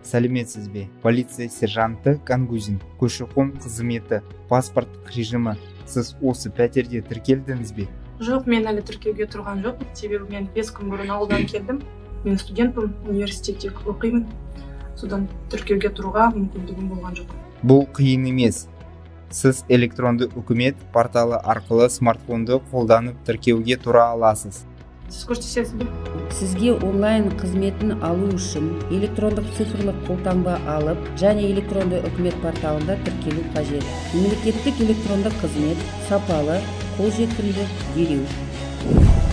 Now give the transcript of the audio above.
Сәлеметсіз бе? Полиция сержанты Кангузин. Көші-қон қызметі, паспорттық режимі. Сіз осы пәтерде тіркелдіңіз бе? Жоқ, мен әлі тіркеуге тұрған жоқ. Себебі мен 5 күн бұрын ауылдан келдім. Мен студентпін, университетте оқимын. Содан тіркеуге тұруға мүмкіндігім болған жоқ. Бұл қиын емес. Сіз электронды үкімет порталы арқылы смартфонды қолданып тіркеуге тұра аласыз. Сіз көрсетесіз бе? Сізге онлайн қызметін алу үшін электрондық цифрлық қолтаңба алып, және электронды үкімет порталында тіркелу қажет. Мемлекеттік электрондық қызмет сапалы, қолжетімді, дереу.